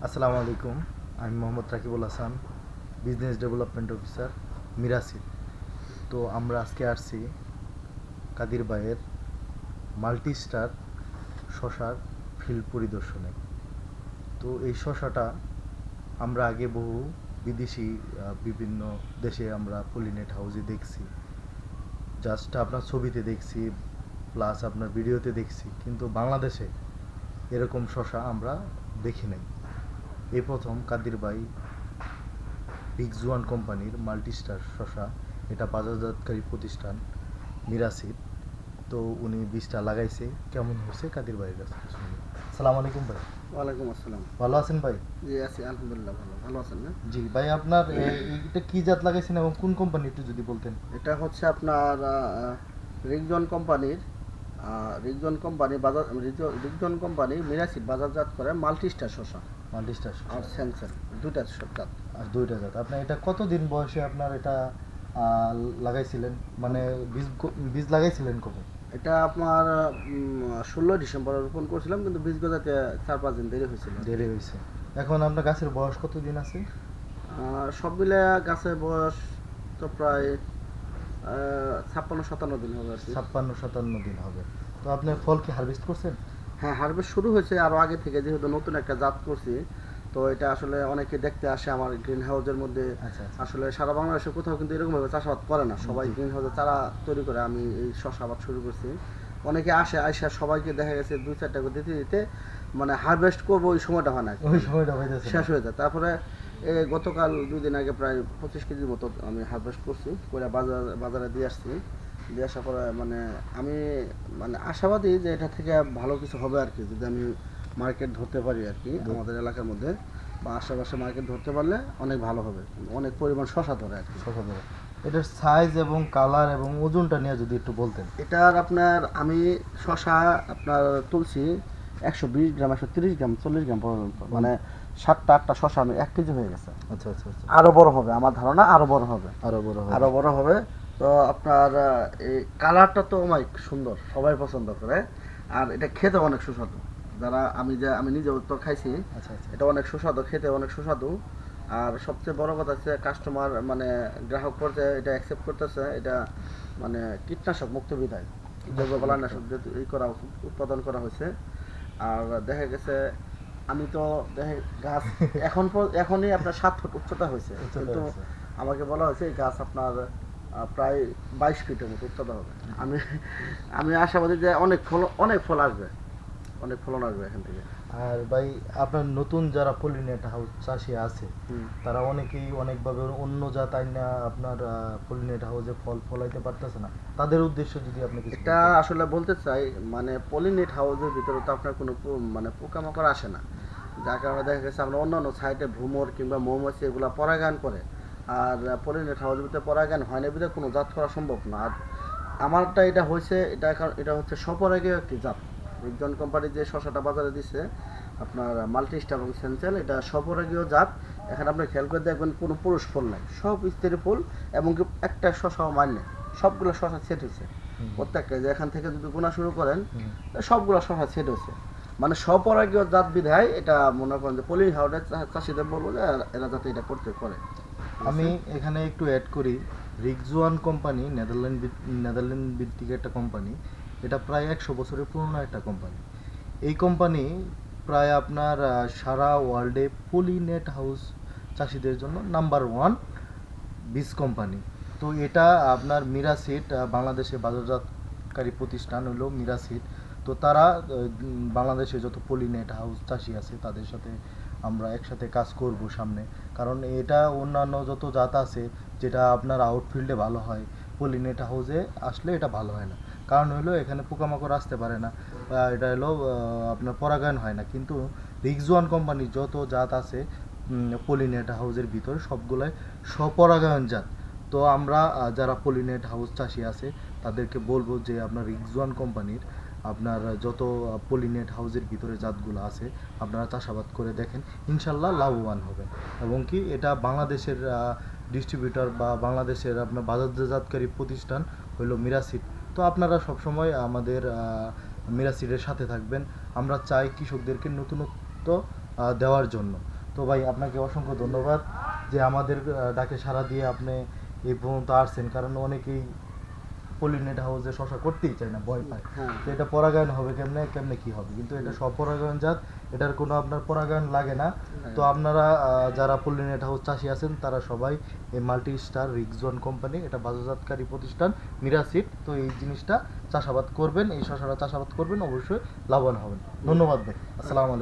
আসসালামু আলাইকুম। আমি Mohammad Rakibul Hasan, business development officer, Mirasil. তো আমরা আজকে আসছি কাদির ভাইয়ের মাল্টি স্টার শশার ফিল্ড পরিদর্শনে। তো এই শশাটা আমরা আগে বহু বিদেশি বিভিন্ন দেশে আমরা পলিনেট হাউসে দেখছি, জাস্ট আপনার ছবিতে দেখছি, প্লাস আপনার ভিডিওতে দেখছি, কিন্তু বাংলাদেশে এরকম শশা আমরা দেখি নাই। এই প্রথম কাদির ভাই বিগ জুয়ান কোম্পানির মাল্টিস্টার শশা, এটা বাজারজাতকারী প্রতিষ্ঠান মিরাসিড। তো উনি বীজটা লাগাইছে, কেমন হয়েছে কাদির ভাইয়ের কাছে শুনি। সালাম আলাইকুম ভাই। ওয়ালাইকুম আসসালাম। ভালো আছেন ভাই? জি আছি, আলহামদুলিল্লাহ ভালো। ভালো আছেন না? জি ভাই, আপনার এটা কি জাত লাগাইছেন এবং কোন কোম্পানি একটু যদি বলতেন। এটা হচ্ছে আপনার রিগজন কোম্পানির রিগজন কোম্পানি মিরাসিড বাজারজাত করে মাল্টিস্টার শসা মাল্টিস্টার আর শসা সেন্সেল দুইটা জাত। আর দুইটা জাত। আপনার এটা কতদিন বয়সে আপনার এটা লাগাইছিলেন, মানে বীজ লাগাইছিলেন কবে? এটা আপনার 16 ডিসেম্বর রোপণ করছিলাম, কিন্তু বীজ গজাতে 4-5 দিন দেরি হয়েছিল। দেরি হয়েছে। এখন আপনার গাছের বয়স কতদিন আছে? সব মিলে গাছের বয়স তো প্রায় 56-57 দিন হবে আর কি। 56-57 দিন হবে। তো আপনার ফল কি হারভেস্ট করছেন? হ্যাঁ, হারভেস্ট শুরু হয়েছে আরও আগে থেকে, যেহেতু নতুন একটা জাত করছি। তো এটা আসলে অনেকে দেখতে আসে আমার গ্রিন হাউসের মধ্যে। আচ্ছা আচ্ছা। আসলে সারা বাংলাদেশে কোথাও কিন্তু এরকমভাবে চাষাবাদ করে না, সবাই জি। গ্রিন হাউসে চারা তৈরি করে। আমি এই শসা আবাদ শুরু করছি। অনেকে আসে, আইসা সবাইকে দেখা গেছে 2-4টা করে দিতে দিতে মানে হারভেস্ট করবো ওই সময়টা হয় না, ওই সময়টা হইতেছে শেষ হয়ে যায়। তারপরে গতকাল 2 দিন আগে প্রায় 25 কেজির মতো আমি হারভেস্ট করছি, করে বাজারে দিয়ে আসছি। দিয়ে আসার পরে মানে আমি মানে আশাবাদী যে এটা থেকে ভালো কিছু হবে আর কি, যদি আমি মার্কেট ধরতে পারি আর কি আমাদের এলাকার মধ্যে বা আশেপাশে মার্কেট ধরতে পারলে অনেক ভালো হবে, অনেক পরিমাণ শশা ধরে আর কি। শসা ধরে। এটার সাইজ এবং কালার এবং ওজনটা নিয়ে যদি একটু বলতেন। এটার আপনার আমি শশা আপনার তুলছি 120 গ্রাম, 130 গ্রাম, 40 গ্রাম পর্যন্ত, মানে 7টা-8টা শশা আমি 1 কেজি হয়ে গেছে। আচ্ছা আচ্ছা আচ্ছা। আরো বড় হবে আমার ধারণা, আরো বড় হবে, আরো বড় হবে। আরো বড় হবে। তো আপনার এই কালারটা তো অনেক সুন্দর, সবাই পছন্দ করে। আর এটা খেতে অনেক সুস্বাদু। যারা আমি নিজেও তো খাইছি। আচ্ছা আচ্ছা। এটা অনেক সুস্বাদু, খেতে অনেক সুস্বাদু। আর সবচেয়ে বড় কথা হচ্ছে কাস্টমার মানে গ্রাহক পর্যায়ে এটা অ্যাকসেপ্ট করতেছে। এটা মানে কীটনাশক মুক্ত বিধায়, জৈব কীটনাশক উৎপাদন করা হয়েছে। আর দেখা গেছে আমি তো গাছ এখনই আপনার 7 ফুট উচ্চতা হয়েছে, উচ্চতা কিন্তু হয়েছে। আমাকে বলা হয়েছে এই গাছ আপনার প্রায় 22 ফিটের মতো উচ্চতা হবে। আমি আমি আশাবাদী যে অনেক ফল আসবে, অনেক ফলন আসবে এখান থেকে। আর ভাই, আপনার নতুন যারা পলিনেট হাউস চাষি আছে, হুম। তারা অনেকেই অনেকভাবে অন্য জাত আইনা আপনার পলিনেট হাউসে ফল ফলাইতে পারতেছে না, তাদের উদ্দেশ্য যদি আপনি কিছু এটা বলতেন। আসলে বলতে চাই, মানে পলিনেট হাউসের ভিতরে তো আপনার কোনো মানে পোকামাকড় আসে না, যার কারণে দেখা গেছে আমরা অন্যান্য সাইডে ভ্রমর কিংবা মৌমাছি এগুলো পরাগায়ন করে। আর পলিনেট হাউসের ভিতরে পরাগায়ন হয় না, ভিতরে কোনো জাত করা সম্ভব না। আর আমারটা এটা হয়েছে, এটা হচ্ছে স্বপরাগীয় একটি জাত। রিগজন কোম্পানি যে শশাটা বাজারে দিচ্ছে আপনার মাল্টিস্টার এবং সেন্সেল, এটা স্বপরাগীয় জাত। এখানে আপনি খেয়াল করে দেখবেন কোনো পুরুষ ফুল নাই, সব স্ত্রী ফুল, এবং কি একটা শশাও মার নেই, সবগুলো শশা সেট হয়েছে। প্রত্যেকটা যে এখান থেকে যদি গোনা শুরু করেন সবগুলো শশা সেট হয়েছে। মানে স্বপরাগীয় জাত বিধায় এটা মনে করেন যে পলি হাউসের চাষিদের বলবো যে এরা যাতে এটা করতে পারে। আমি এখানে একটু অ্যাড করি, রিগজুয়ান কোম্পানি নেদারল্যান্ড ভিত্তিক একটা কোম্পানি। এটা প্রায় 100 বছরের পুরনো একটা কোম্পানি। এই কোম্পানি প্রায় আপনার সারা ওয়ার্ল্ডে পলিনেট হাউস চাষিদের জন্য নাম্বার 1 বীজ কোম্পানি। তো এটা আপনার মিরাসিড, বাংলাদেশে বাজারজাতকারী প্রতিষ্ঠান হলো মিরাসিড। তো তারা বাংলাদেশে যত পলিনেট হাউস চাষি আছে তাদের সাথে আমরা একসাথে কাজ করব সামনে। কারণ এটা অন্যান্য যত জাত আছে যেটা আপনার আউটফিল্ডে ভালো হয়, পলিনেট হাউসে আসলে এটা ভালো হয় না। কারণ হলো এখানে পোকামাকড় আসতে পারে না, এটা হলো আপনার পরাগায়ন হয় না। কিন্তু রিগজুয়ান কোম্পানির যত জাত আছে পলিনেট হাউসের ভিতর সবগুলাই স্বপরাগায়ন জাত। তো আমরা যারা পলিনেট হাউস চাষি আছে তাদেরকে বলবো যে আপনার রিগজুয়ান কোম্পানির আপনার যত পলিনেট হাউসের ভিতরে জাতগুলো আছে আপনারা চাষাবাদ করে দেখেন, ইনশাল্লাহ লাভবান হবেন। এবং কি এটা বাংলাদেশের ডিস্ট্রিবিউটর বা বাংলাদেশের আপনার বাজারজাতকারী প্রতিষ্ঠান হলো মিরাসিড। তো আপনারা সবসময় আমাদের মিরাসিডের সাথে থাকবেন। আমরা চাই কৃষকদেরকে নতুনত্ব দেওয়ার জন্য। তো ভাই আপনাকে অসংখ্য ধন্যবাদ যে আমাদের ডাকে সাড়া দিয়ে আপনি এই পর্যন্ত আসছেন, কারণ অনেকেই পলিনেট হাউসে শশা করতেই চায় না, ভয় পায় হ্যাঁ যে এটা পরাগায়ন হবে কেমনে কেমনে কি হবে, কিন্তু এটা স্বপরাগায়ন জাত, এটার কোনো আপনার পরাগায়ন লাগে না। তো আপনারা যারা পলিনেট হাউস চাষি আছেন তারা সবাই এই মাল্টি স্টার রিক্সওয়ান কোম্পানি, এটা বাজারজাতকারী প্রতিষ্ঠান মিরাসিড, তো এই জিনিসটা চাষাবাদ করবেন, এই শশাটা চাষাবাদ করবেন, অবশ্যই লাভবান হবেন। ধন্যবাদ ভাই, আসসালামু আলাইকুম।